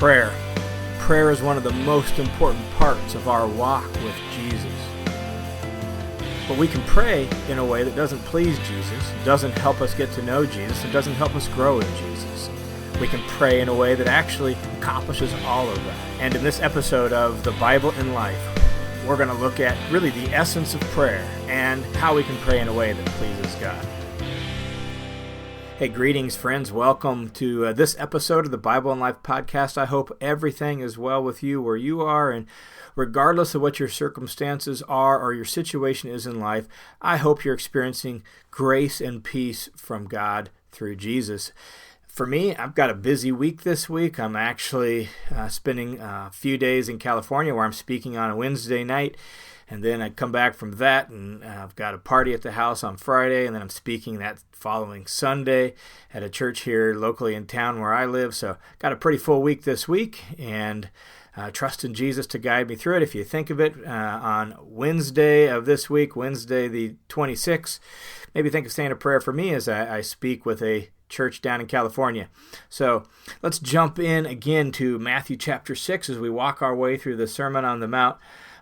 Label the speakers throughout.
Speaker 1: Prayer. Prayer is one of the most important parts of our walk with Jesus. But we can pray in a way that doesn't please Jesus, doesn't help us get to know Jesus, and doesn't help us grow in Jesus. We can pray in a way that actually accomplishes all of that. And in this episode of The Bible in Life, we're going to look at really the essence of prayer and how we can pray in a way that pleases God. Hey, greetings, friends. Welcome to this episode of the Bible in Life podcast. I hope everything is well with you where you are, and regardless of what your circumstances are or your situation is in life, I hope you're experiencing grace and peace from God through Jesus. For me, I've got a busy week this week. I'm actually spending a few days in California where I'm speaking on a Wednesday night. And then I come back from that, and I've got a party at the house on Friday, and then I'm speaking that following Sunday at a church here locally in town where I live. So got a pretty full week this week, and trust in Jesus to guide me through it. If you think of it, on Wednesday of this week, Wednesday the 26th, maybe think of saying a prayer for me as I speak with a church down in California. So let's jump in again to Matthew chapter 6 as we walk our way through the Sermon on the Mount.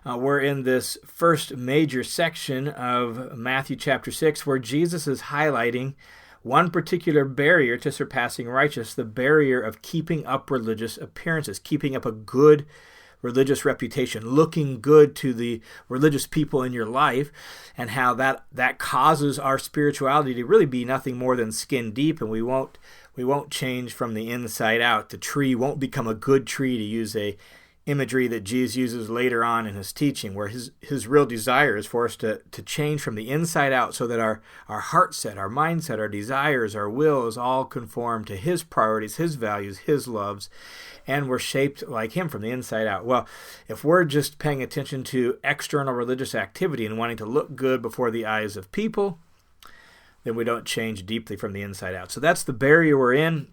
Speaker 1: We're in this first major section of Matthew chapter 6 where Jesus is highlighting one particular barrier to surpassing righteousness, the barrier of keeping up religious appearances, keeping up a good religious reputation, looking good to the religious people in your life, and how that causes our spirituality to really be nothing more than skin deep, and we won't change from the inside out. The tree won't become a good tree, to use a imagery that Jesus uses later on in his teaching, where his real desire is for us to change from the inside out so that our heart set, our mindset, our desires, our will is all conformed to his priorities, his values, his loves, and we're shaped like him from the inside out. Well, if we're just paying attention to external religious activity and wanting to look good before the eyes of people, then we don't change deeply from the inside out. So that's the barrier we're in.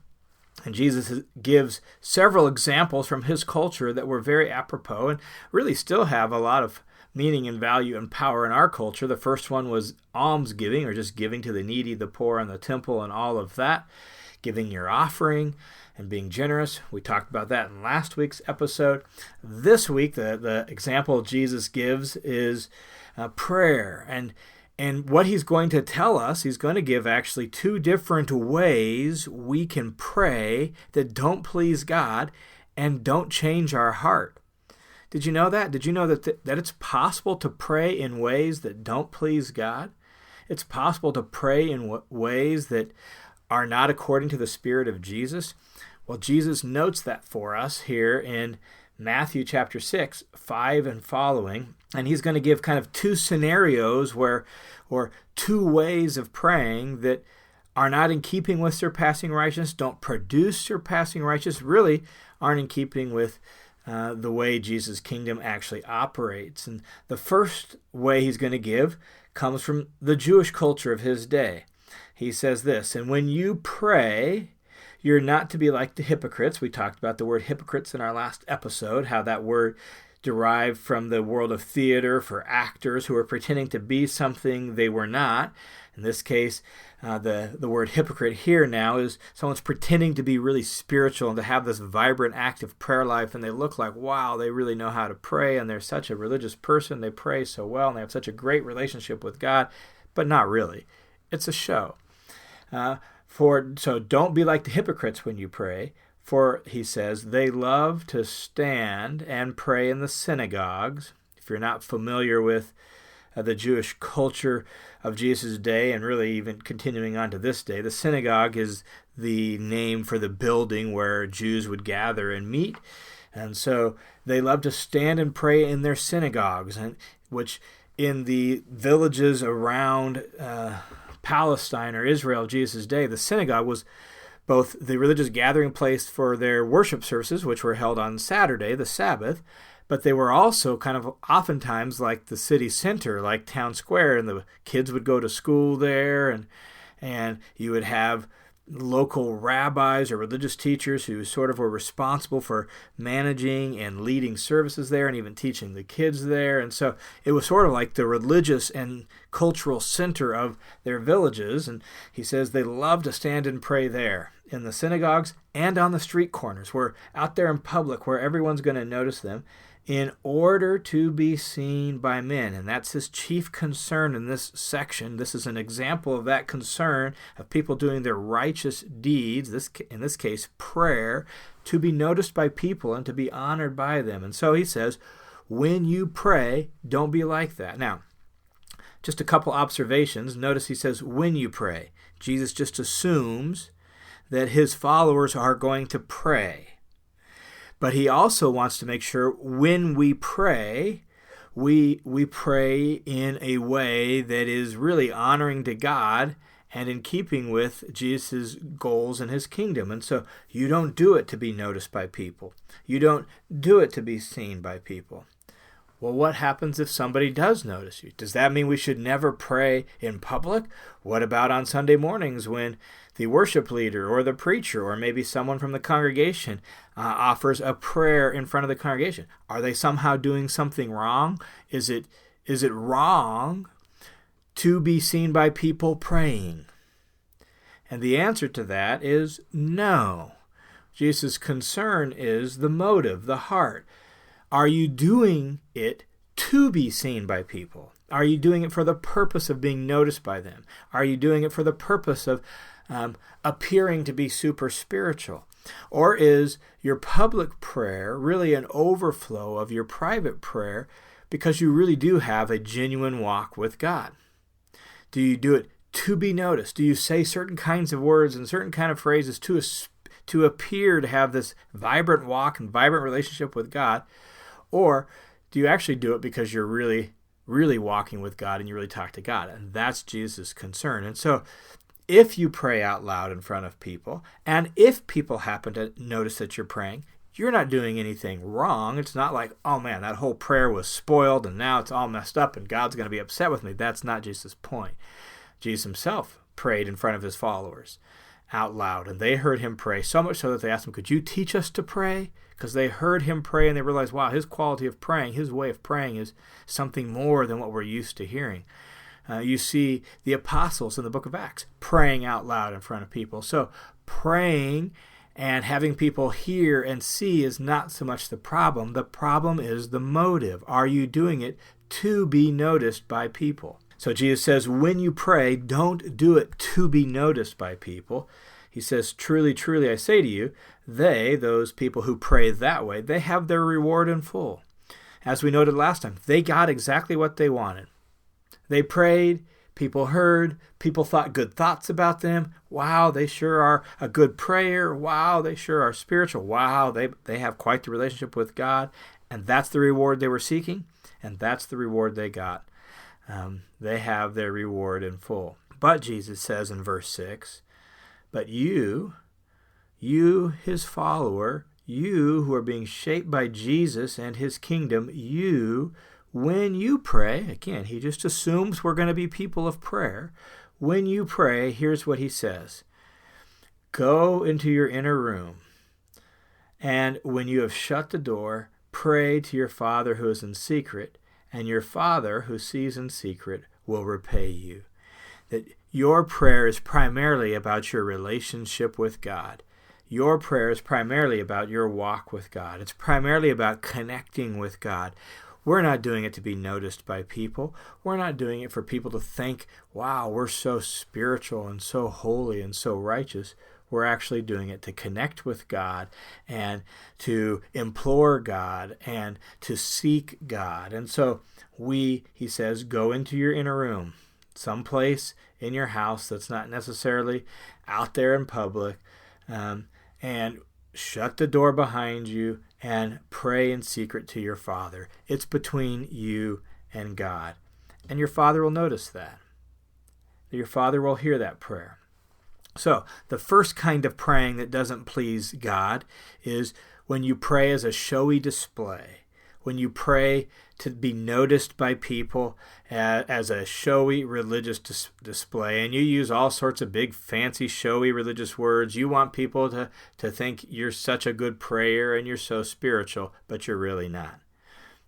Speaker 1: And Jesus gives several examples from his culture that were very apropos and really still have a lot of meaning and value and power in our culture. The first one was almsgiving, or just giving to the needy, the poor, and the temple, and all of that. Giving your offering and being generous. We talked about that in last week's episode. This week, the example Jesus gives is prayer. And what he's going to tell us, he's going to give actually two different ways we can pray that don't please God and don't change our heart. Did you know that? Did you know that it's possible to pray in ways that don't please God? It's possible to pray in ways that are not according to the Spirit of Jesus? Well, Jesus notes that for us here in Matthew chapter 6, 5 and following, and he's going to give kind of two scenarios or two ways of praying that are not in keeping with surpassing righteousness, don't produce surpassing righteousness, really aren't in keeping with the way Jesus' kingdom actually operates. And the first way he's going to give comes from the Jewish culture of his day. He says this, "And when you pray, you're not to be like the hypocrites." We talked about the word hypocrites in our last episode, how that word derived from the world of theater for actors who are pretending to be something they were not. In this case, the word hypocrite here now is someone's pretending to be really spiritual and to have this vibrant, active prayer life, and they look like, wow, they really know how to pray, and they're such a religious person, they pray so well, and they have such a great relationship with God, but not really. It's a show. So don't be like the hypocrites when you pray, for, he says, they love to stand and pray in the synagogues. If you're not familiar with the Jewish culture of Jesus' day, and really even continuing on to this day, the synagogue is the name for the building where Jews would gather and meet. And so they love to stand and pray in their synagogues, and which in the villages around Palestine or Israel of Jesus' day, the synagogue was both the religious gathering place for their worship services, which were held on Saturday, the Sabbath, but they were also kind of oftentimes like the city center, like town square, and the kids would go to school there, and you would have local rabbis or religious teachers who sort of were responsible for managing and leading services there and even teaching the kids there. And so it was sort of like the religious and cultural center of their villages. And he says they love to stand and pray there. in the synagogues and on the street corners. We're out there in public where everyone's going to notice them in order to be seen by men. And that's his chief concern in this section. This is an example of that concern of people doing their righteous deeds, in this case, prayer, to be noticed by people and to be honored by them. And so he says, when you pray, don't be like that. Now, just a couple observations. Notice he says, when you pray. Jesus just assumes that his followers are going to pray. But he also wants to make sure when we pray, we pray in a way that is really honoring to God and in keeping with Jesus' goals and his kingdom. And so you don't do it to be noticed by people. You don't do it to be seen by people. Well, what happens if somebody does notice you? Does that mean we should never pray in public? What about on Sunday mornings when the worship leader or the preacher or maybe someone from the congregation offers a prayer in front of the congregation? Are they somehow doing something wrong? Is it wrong to be seen by people praying? And the answer to that is no. Jesus' concern is the motive, the heart. Are you doing it to be seen by people? Are you doing it for the purpose of being noticed by them? Are you doing it for the purpose of appearing to be super spiritual? Or is your public prayer really an overflow of your private prayer because you really do have a genuine walk with God? Do you do it to be noticed? Do you say certain kinds of words and certain kind of phrases to appear to have this vibrant walk and vibrant relationship with God? Or do you actually do it because you're really, really walking with God and you really talk to God? And that's Jesus' concern. And so if you pray out loud in front of people, and if people happen to notice that you're praying, you're not doing anything wrong. It's not like, oh man, that whole prayer was spoiled and now it's all messed up and God's going to be upset with me. That's not Jesus' point. Jesus himself prayed in front of his followers out loud, and they heard him pray, so much so that they asked him, could you teach us to pray? Because they heard him pray and they realized, wow, his quality of praying, his way of praying is something more than what we're used to hearing. You see the apostles in the book of Acts praying out loud in front of people. So praying and having people hear and see is not so much the problem. The problem is the motive. Are you doing it to be noticed by people? So Jesus says, when you pray, don't do it to be noticed by people. He says, truly, truly, I say to you, those people who pray that way, they have their reward in full. As we noted last time, they got exactly what they wanted. They prayed, people heard, people thought good thoughts about them. Wow, they sure are a good prayer. Wow, they sure are spiritual. Wow, they have quite the relationship with God. And that's the reward they were seeking, and that's the reward they got. They have their reward in full. But Jesus says in verse 6, but you, his follower, you who are being shaped by Jesus and his kingdom, when you pray, again, he just assumes we're going to be people of prayer. When you pray, here's what he says. Go into your inner room, and when you have shut the door, pray to your Father who is in secret, and your Father who sees in secret will repay you. That your prayer is primarily about your relationship with God. Your prayer is primarily about your walk with God. It's primarily about connecting with God. We're not doing it to be noticed by people. We're not doing it for people to think, wow, we're so spiritual and so holy and so righteous. We're actually doing it to connect with God and to implore God and to seek God. And so he says, go into your inner room, someplace in your house that's not necessarily out there in public, and shut the door behind you and pray in secret to your Father. It's between you and God. And your Father will notice that. Your Father will hear that prayer. So, the first kind of praying that doesn't please God is when you pray as a showy display. When you pray to be noticed by people as a showy religious display, and you use all sorts of big, fancy, showy religious words. You want people to think you're such a good prayer and you're so spiritual, but you're really not.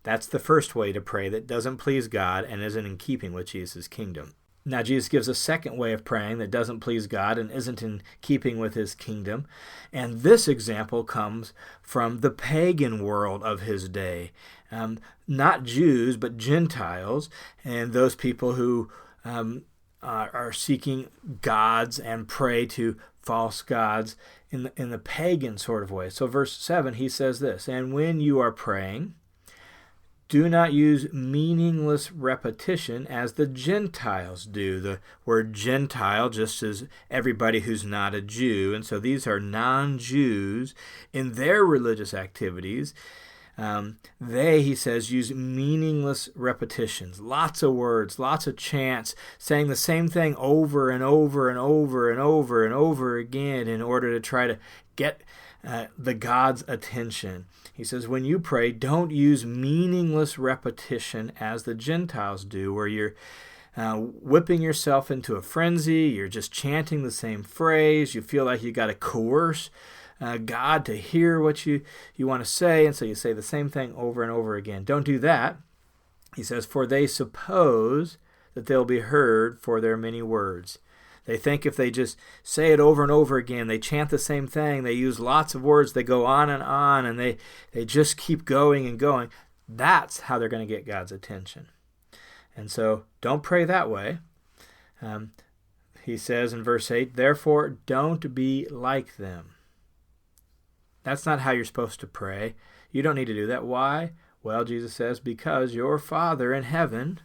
Speaker 1: That's the first way to pray that doesn't please God and isn't in keeping with Jesus' kingdom. Now, Jesus gives a second way of praying that doesn't please God and isn't in keeping with his kingdom. And this example comes from the pagan world of his day. Not Jews, but Gentiles, and those people who are seeking gods and pray to false gods in the pagan sort of way. So verse 7, he says this, "And when you are praying, do not use meaningless repetition as the Gentiles do." The word Gentile just as everybody who's not a Jew. And so these are non-Jews in their religious activities. They, he says, use meaningless repetitions, lots of words, lots of chants, saying the same thing over and over and over and over and over again in order to try to get the God's attention. He says, when you pray, don't use meaningless repetition as the Gentiles do, where you're whipping yourself into a frenzy, you're just chanting the same phrase, you feel like you got to coerce God to hear what you want to say, and so you say the same thing over and over again. Don't do that. He says, for they suppose that they'll be heard for their many words. They think if they just say it over and over again, they chant the same thing, they use lots of words, they go on, and they just keep going and going. That's how they're going to get God's attention. And so don't pray that way. He says in verse 8, therefore don't be like them. That's not how you're supposed to pray. You don't need to do that. Why? Well, Jesus says, because your Father in heaven,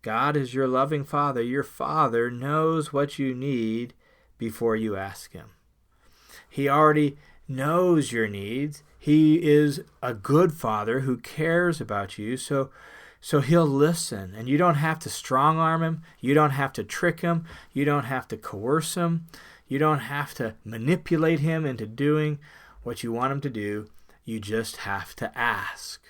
Speaker 1: God is your loving Father. Your Father knows what you need before you ask Him. He already knows your needs. He is a good Father who cares about you, so He'll listen. And you don't have to strong-arm Him. You don't have to trick Him. You don't have to coerce Him. You don't have to manipulate Him into doing what you want Him to do. You just have to ask,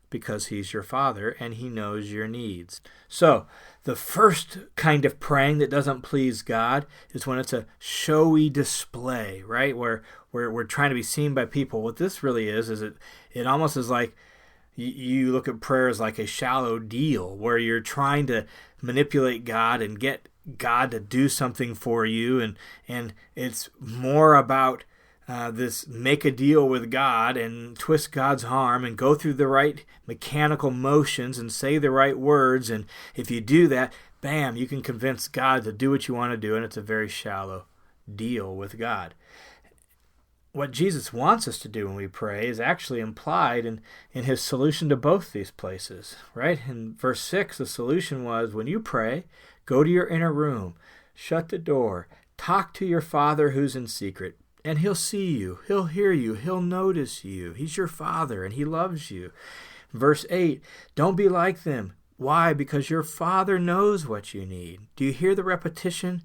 Speaker 1: because He's your Father and He knows your needs. So, the first kind of praying that doesn't please God is when it's a showy display, right? Where we're trying to be seen by people. What this really is it almost is like you look at prayer as like a shallow deal, where you're trying to manipulate God and get God to do something for you, and it's more about this make a deal with God and twist God's arm and go through the right mechanical motions and say the right words. And if you do that, bam, you can convince God to do what you want to do, and it's a very shallow deal with God. What Jesus wants us to do when we pray is actually implied in His solution to both these places, right? In verse 6, the solution was, when you pray, go to your inner room, shut the door, talk to your Father who's in secret, and He'll see you, He'll hear you, He'll notice you. He's your Father, and He loves you. Verse 8, don't be like them. Why? Because your Father knows what you need. Do you hear the repetition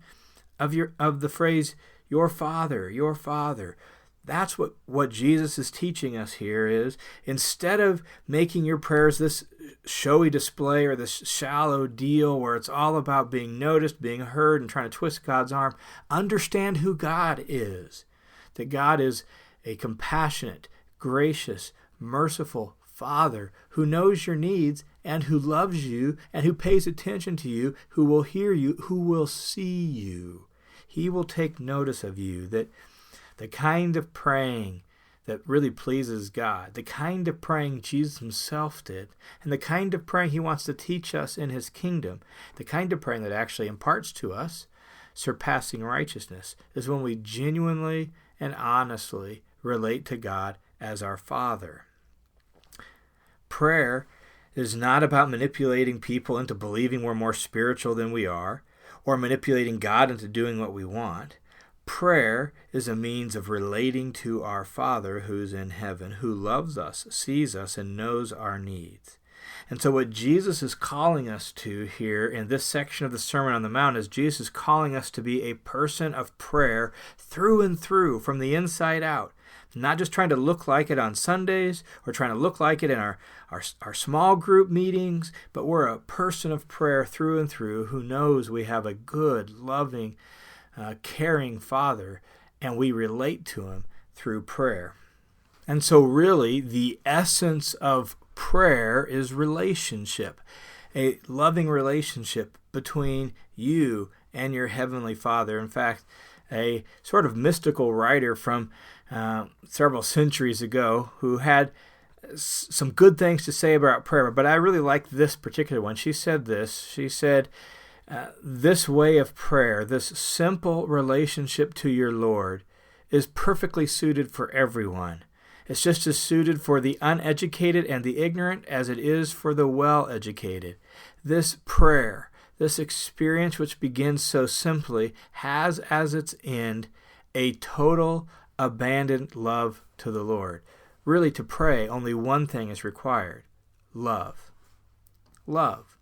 Speaker 1: of the phrase, your Father, your Father? That's what Jesus is teaching us here is, instead of making your prayers this showy display or this shallow deal where it's all about being noticed, being heard, and trying to twist God's arm, understand who God is. That God is a compassionate, gracious, merciful Father who knows your needs and who loves you and who pays attention to you, who will hear you, who will see you. He will take notice of you. That the kind of praying that really pleases God, the kind of praying Jesus Himself did, and the kind of praying He wants to teach us in His kingdom, the kind of praying that actually imparts to us surpassing righteousness, is when we genuinely and honestly relate to God as our Father. Prayer is not about manipulating people into believing we're more spiritual than we are, or manipulating God into doing what we want. Prayer is a means of relating to our Father who's in heaven, who loves us, sees us, and knows our needs. And so what Jesus is calling us to here in this section of the Sermon on the Mount is Jesus is calling us to be a person of prayer through and through, from the inside out. Not just trying to look like it on Sundays or trying to look like it in our small group meetings, but we're a person of prayer through and through who knows we have a good, loving, caring Father, and we relate to Him through prayer. And so really, the essence of prayer is relationship, a loving relationship between you and your Heavenly Father. In fact, a sort of mystical writer from several centuries ago who had some good things to say about prayer, but I really like this particular one. She said this. She said, this way of prayer, this simple relationship to your Lord, is perfectly suited for everyone. It's just as suited for the uneducated and the ignorant as it is for the well-educated. This prayer, this experience which begins so simply, has as its end a total abandoned love to the Lord. Really, to pray, only one thing is required: love. Love.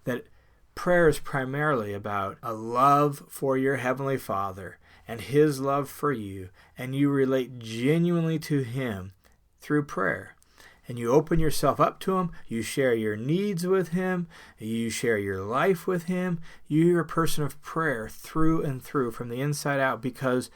Speaker 1: That prayer is primarily about a love for your Heavenly Father and His love for you, and you relate genuinely to Him through prayer. And you open yourself up to Him, you share your needs with Him, you share your life with Him. You're a person of prayer through and through, from the inside out, because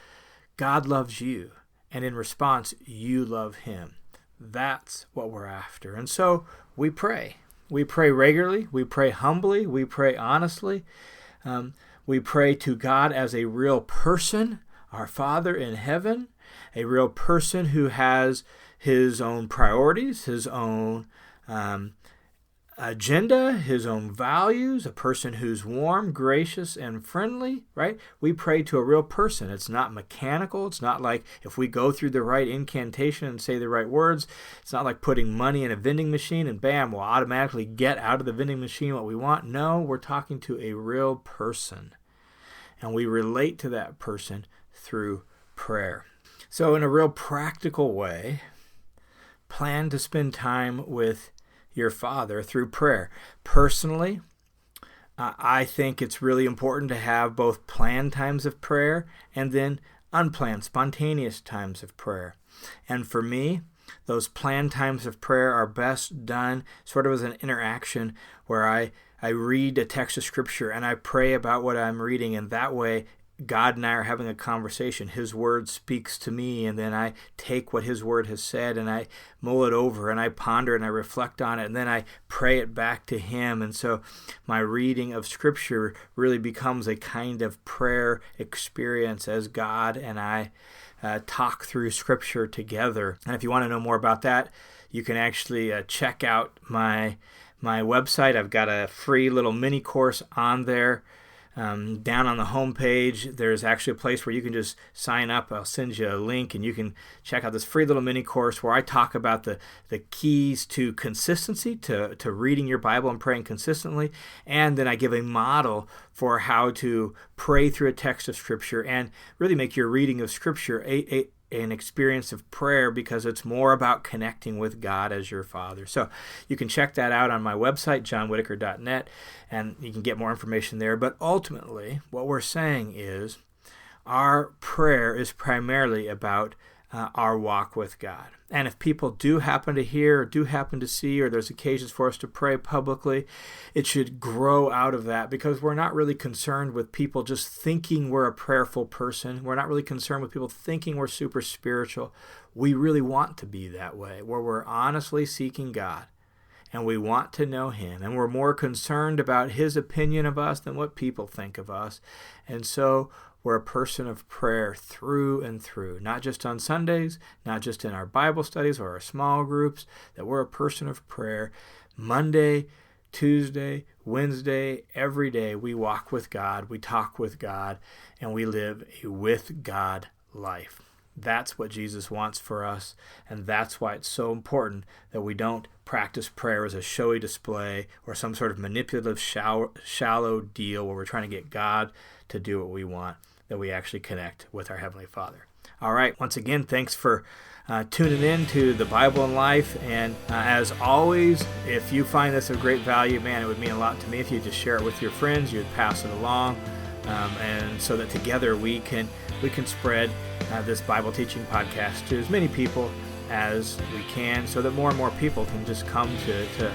Speaker 1: God loves you, and in response, you love Him. That's what we're after. And so we pray. We pray regularly, we pray humbly, we pray honestly. We pray to God as a real person, our Father in heaven, a real person who has His own priorities, His own agenda, His own values, a person who's warm, gracious, and friendly, right? We pray to a real person. It's not mechanical. It's not like if we go through the right incantation and say the right words, it's not like putting money in a vending machine and bam, we'll automatically get out of the vending machine what we want. No, we're talking to a real person. And we relate to that person through prayer. So in a real practical way, plan to spend time with your Father through prayer. Personally, I think it's really important to have both planned times of prayer and then unplanned, spontaneous times of prayer. And for me, those planned times of prayer are best done sort of as an interaction where I read a text of Scripture and I pray about what I'm reading, and that way God and I are having a conversation. His Word speaks to me, and then I take what His Word has said and I mull it over and I ponder and I reflect on it, and then I pray it back to Him. And so my reading of Scripture really becomes a kind of prayer experience as God and I talk through Scripture together. And if you want to know more about that, you can actually check out my website. I've got a free little mini course on there. Down on the home page, there's actually a place where you can just sign up. I'll send you a link and you can check out this free little mini course where I talk about the keys to consistency, to reading your Bible and praying consistently. And then I give a model for how to pray through a text of Scripture and really make your reading of Scripture an experience of prayer, because it's more about connecting with God as your Father. So you can check that out on my website, johnwhittaker.net, and you can get more information there. But ultimately, what we're saying is our prayer is primarily about our walk with God. And if people do happen to hear or do happen to see, or there's occasions for us to pray publicly, it should grow out of that, because we're not really concerned with people just thinking we're a prayerful person. We're not really concerned with people thinking we're super spiritual. We really want to be that way, where we're honestly seeking God and we want to know Him, and we're more concerned about His opinion of us than what people think of us. And so we're a person of prayer through and through, not just on Sundays, not just in our Bible studies or our small groups, that we're a person of prayer. Monday, Tuesday, Wednesday, every day we walk with God, we talk with God, and we live a with God life. That's what Jesus wants for us, and that's why it's so important that we don't practice prayer as a showy display or some sort of manipulative, shallow deal where we're trying to get God to do what we want, that we actually connect with our Heavenly Father. All right, once again, thanks for tuning in to The Bible in Life, and as always, if you find this of great value, man, it would mean a lot to me if you just share it with your friends, you'd pass it along, and so that together we can spread this Bible teaching podcast to as many people as we can, so that more and more people can just come to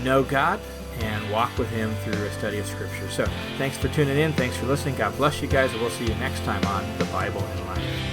Speaker 1: know God and walk with Him through a study of Scripture. So thanks for tuning in. Thanks for listening. God bless you guys, and we'll see you next time on The Bible in Life.